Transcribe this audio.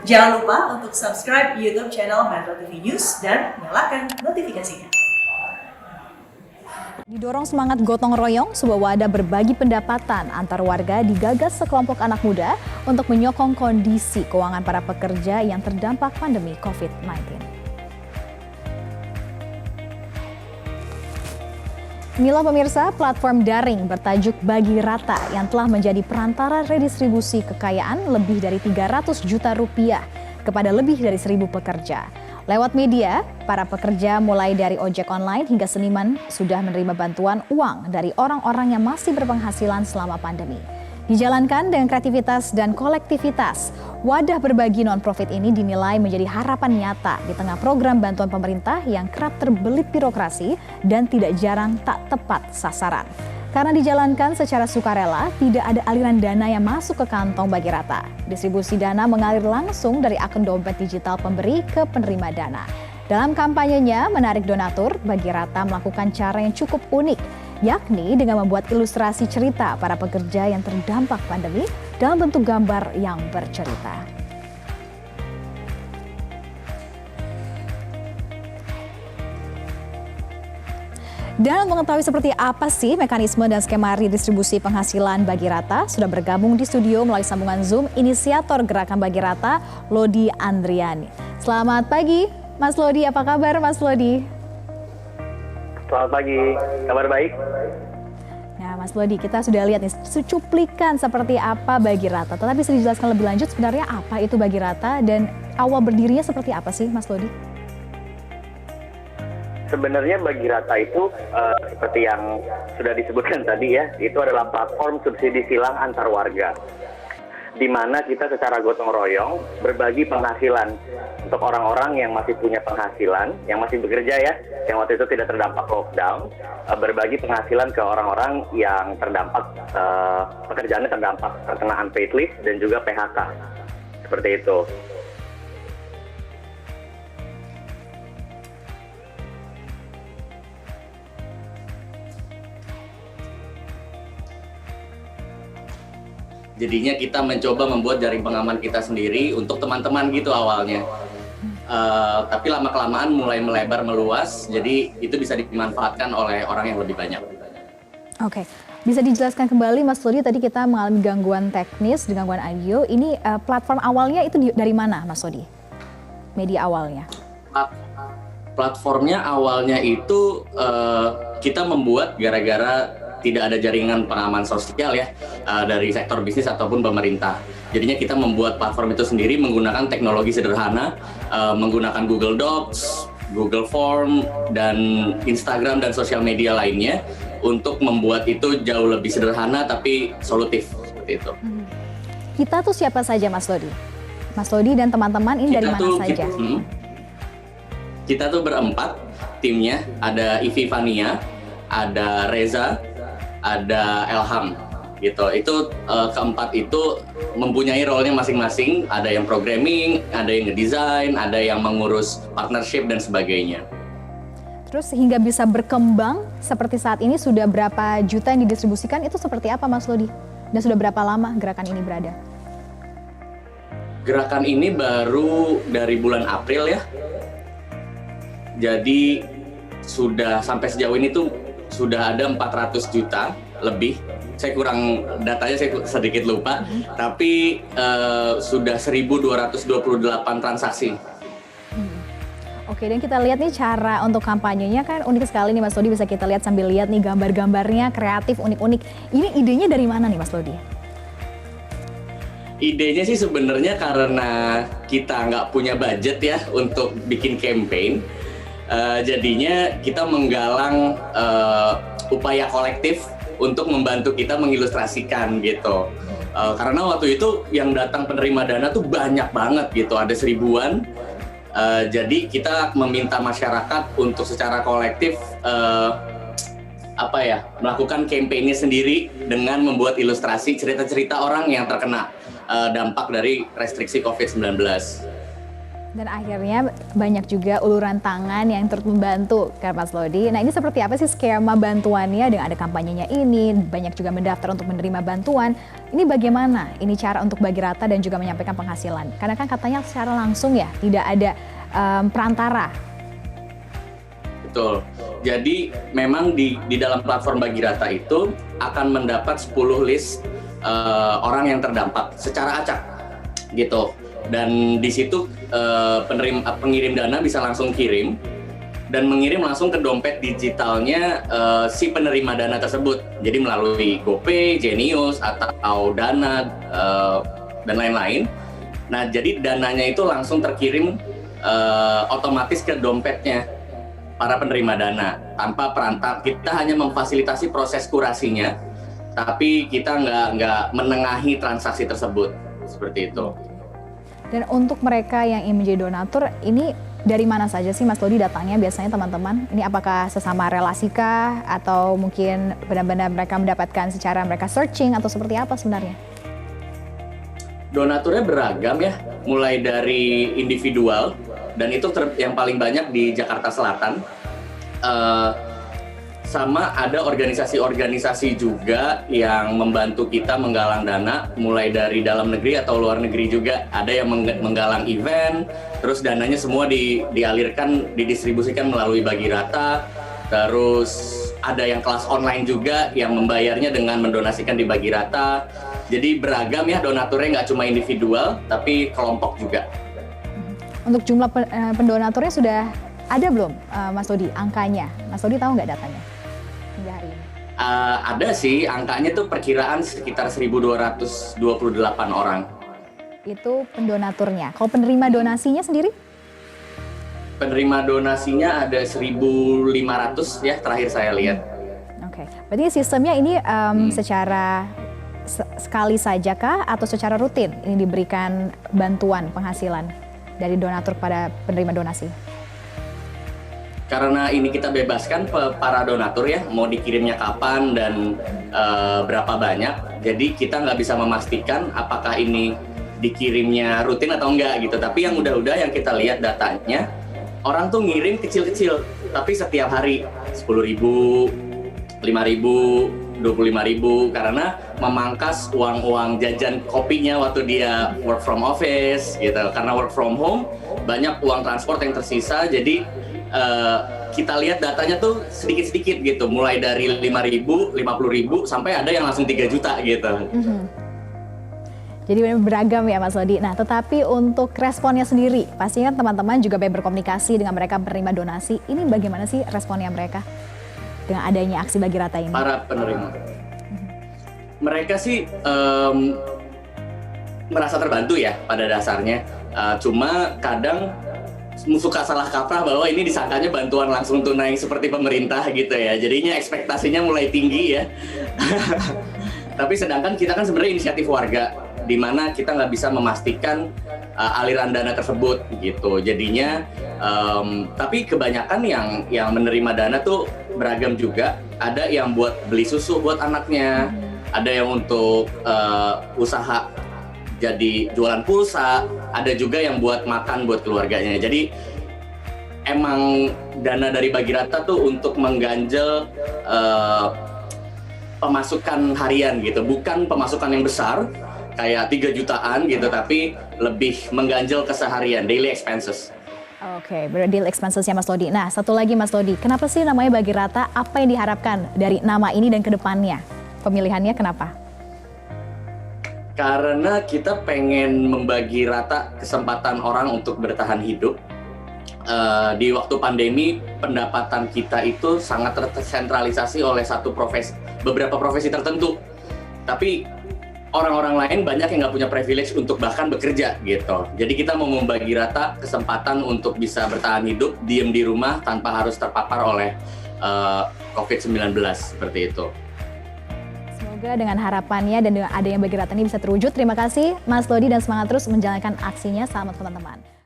Jangan lupa untuk subscribe YouTube channel Metro TV News dan nyalakan notifikasinya. Didorong semangat gotong royong, sebuah wadah berbagi pendapatan antar warga digagas sekelompok anak muda untuk menyokong kondisi keuangan para pekerja yang terdampak pandemi COVID-19. Inilah pemirsa, platform daring bertajuk Bagi Rata yang telah menjadi perantara redistribusi kekayaan lebih dari 300 juta rupiah kepada lebih dari 1.000 pekerja. Lewat media, para pekerja mulai dari ojek online hingga seniman sudah menerima bantuan uang dari orang-orang yang masih berpenghasilan selama pandemi. Dijalankan dengan kreativitas dan kolektivitas, wadah berbagi non-profit ini dinilai menjadi harapan nyata di tengah program bantuan pemerintah yang kerap terbelit birokrasi dan tidak jarang tak tepat sasaran. Karena dijalankan secara sukarela, tidak ada aliran dana yang masuk ke kantong Bagi Rata. Distribusi dana mengalir langsung dari akun dompet digital pemberi ke penerima dana. Dalam kampanyenya menarik donatur, Bagi Rata melakukan cara yang cukup unik, yakni dengan membuat ilustrasi cerita para pekerja yang terdampak pandemi dalam bentuk gambar yang bercerita. Dan untuk mengetahui seperti apa sih mekanisme dan skema redistribusi penghasilan Bagi Rata, sudah bergabung di studio melalui sambungan Zoom inisiator gerakan Bagi Rata, Lodi Andriani. Selamat pagi, Mas Lodi. Apa kabar, Mas Lodi? Selamat pagi, kabar baik? Nah, Mas Lodi, kita sudah lihat nih cuplikan seperti apa Bagi Rata. Tetapi bisa dijelaskan lebih lanjut sebenarnya apa itu Bagi Rata dan awal berdirinya seperti apa sih, Mas Lodi? Sebenarnya Bagi Rata itu seperti yang sudah disebutkan tadi ya, itu adalah platform subsidi silang antar warga, di mana kita secara gotong royong berbagi penghasilan untuk orang-orang yang masih punya penghasilan, yang masih bekerja ya, yang waktu itu tidak terdampak lockdown, berbagi penghasilan ke orang-orang yang terdampak, pekerjaannya terdampak terkena unpaid leave dan juga PHK, seperti itu. Jadinya kita mencoba membuat jaring pengaman kita sendiri untuk teman-teman gitu awalnya. Tapi lama-kelamaan mulai melebar meluas, jadi itu bisa dimanfaatkan oleh orang yang lebih banyak. Oke, bisa dijelaskan kembali Mas Lodi, tadi kita mengalami gangguan teknis, gangguan audio. Ini platform awalnya itu dari mana Mas Lodi? Media awalnya? Platformnya awalnya itu kita membuat gara-gara tidak ada jaringan pengaman sosial ya dari sektor bisnis ataupun pemerintah. Jadinya kita membuat platform itu sendiri menggunakan teknologi sederhana, menggunakan Google Docs, Google Form, dan Instagram dan sosial media lainnya untuk membuat itu jauh lebih sederhana tapi solutif seperti itu. Kita tuh siapa saja Mas Lodi? Mas Lodi dan teman-teman ini dari mana saja? Kita tuh berempat timnya, ada Ivi Vania, ada Reza, ada Elham gitu. Itu keempat itu mempunyai role-nya masing-masing. Ada yang programming, ada yang ngedesain, ada yang mengurus partnership dan sebagainya. Terus hingga bisa berkembang seperti saat ini sudah berapa juta yang didistribusikan, itu seperti apa Mas Lodi? Dan sudah berapa lama gerakan ini berada? Gerakan ini baru dari bulan April ya. Jadi sudah sampai sejauh ini tuh sudah ada 400 juta lebih. Saya kurang datanya, saya sedikit lupa. Tapi sudah 1.228 transaksi. Oke, dan kita lihat nih cara untuk kampanyenya kan unik sekali nih Mas Lodi. Bisa kita lihat sambil lihat nih gambar-gambarnya kreatif, unik-unik. Ini idenya dari mana nih Mas Lodi? Idenya sih sebenarnya karena kita nggak punya budget ya untuk bikin campaign. Jadinya kita menggalang upaya kolektif untuk membantu kita mengilustrasikan gitu. Karena waktu itu yang datang penerima dana tuh banyak banget gitu, ada 1000-an. Jadi kita meminta masyarakat untuk secara kolektif melakukan kampanye sendiri dengan membuat ilustrasi cerita-cerita orang yang terkena dampak dari restriksi COVID-19. Dan akhirnya banyak juga uluran tangan yang turut membantu kan Mas Lodi. Nah ini seperti apa sih skema bantuannya dengan ada kampanyenya ini, banyak juga mendaftar untuk menerima bantuan. Ini bagaimana ini cara untuk bagi rata dan juga menyampaikan penghasilan? Karena kan katanya secara langsung ya, tidak ada perantara. Betul. Jadi memang di dalam platform Bagi Rata itu akan mendapat 10 list orang yang terdampak secara acak gitu. Dan di situ pengirim dana bisa langsung kirim dan mengirim langsung ke dompet digitalnya si penerima dana tersebut. Jadi melalui GoPay, Genius atau Dana dan lain-lain. Nah, jadi dananya itu langsung terkirim otomatis ke dompetnya para penerima dana tanpa perantara. Kita hanya memfasilitasi proses kurasinya, tapi kita nggak menengahi transaksi tersebut seperti itu. Dan untuk mereka yang ingin menjadi donatur, ini dari mana saja sih Mas Lodi datangnya biasanya teman-teman? Ini apakah sesama relasi kah? Atau mungkin benar-benar mereka mendapatkan secara mereka searching atau seperti apa sebenarnya? Donaturnya beragam ya, mulai dari individual, dan itu yang paling banyak di Jakarta Selatan. Sama ada organisasi-organisasi juga yang membantu kita menggalang dana, mulai dari dalam negeri atau luar negeri juga. Ada yang menggalang event, terus dananya semua dialirkan, didistribusikan melalui Bagi Rata. Terus ada yang kelas online juga yang membayarnya dengan mendonasikan di Bagi Rata. Jadi beragam ya, donaturnya nggak cuma individual, tapi kelompok juga. Untuk jumlah pendonaturnya sudah ada belum Mas Lodi angkanya? Mas Lodi tahu nggak datanya? Hingga hari ini? Ada sih, angkanya tuh perkiraan sekitar 1.228 orang. Itu pendonaturnya. Kalau penerima donasinya sendiri? Penerima donasinya ada 1.500 ya, terakhir saya lihat. Oke, berarti sistemnya ini secara sekali saja kah atau secara rutin ini diberikan bantuan penghasilan dari donatur kepada penerima donasi? Karena ini kita bebaskan para donatur ya, mau dikirimnya kapan dan berapa banyak. Jadi kita nggak bisa memastikan apakah ini dikirimnya rutin atau enggak gitu. Tapi yang udah-udah yang kita lihat datanya, orang tuh ngirim kecil-kecil, tapi setiap hari 10.000, 5.000, 25.000 karena memangkas uang jajan kopinya waktu dia work from office gitu. Karena work from home banyak uang transport yang tersisa, jadi kita lihat datanya tuh sedikit-sedikit gitu, mulai dari 5.000, 50.000 sampai ada yang langsung 3 juta gitu. Jadi benar beragam ya Mas Lodi. Nah, tetapi untuk responnya sendiri, pastinya teman-teman juga banyak berkomunikasi dengan mereka penerima donasi. Ini bagaimana sih responnya mereka dengan adanya aksi Bagi Rata ini? Para penerima, mereka sih merasa terbantu ya pada dasarnya. Cuma kadang suka salah kaprah bahwa ini disangkanya bantuan langsung tunai seperti pemerintah gitu ya. Jadinya ekspektasinya mulai tinggi ya. Tapi sedangkan kita kan sebenarnya inisiatif warga, di mana kita nggak bisa memastikan aliran dana tersebut gitu. Jadinya, tapi kebanyakan yang menerima dana tuh beragam juga. Ada yang buat beli susu buat anaknya, ada yang untuk usaha jadi jualan pulsa, ada juga yang buat makan buat keluarganya. Jadi emang dana dari Bagi Rata tuh untuk mengganjel pemasukan harian gitu, bukan pemasukan yang besar kayak 3 jutaan gitu, tapi lebih mengganjel keseharian, daily expenses. Oke, daily expenses-nya Mas Lodi. Nah, satu lagi Mas Lodi, kenapa sih namanya Bagi Rata? Apa yang diharapkan dari nama ini dan kedepannya? Pemilihannya kenapa? Karena kita pengen membagi rata kesempatan orang untuk bertahan hidup. Di waktu pandemi, pendapatan kita itu sangat tersentralisasi oleh beberapa profesi tertentu. Tapi orang-orang lain banyak yang nggak punya privilege untuk bahkan bekerja gitu. Jadi kita mau membagi rata kesempatan untuk bisa bertahan hidup, diem di rumah tanpa harus terpapar oleh COVID-19 seperti itu. Semoga dengan harapannya dan dengan adanya Bagi Rata ini bisa terwujud. Terima kasih Mas Lodi dan semangat terus menjalankan aksinya. Selamat teman-teman.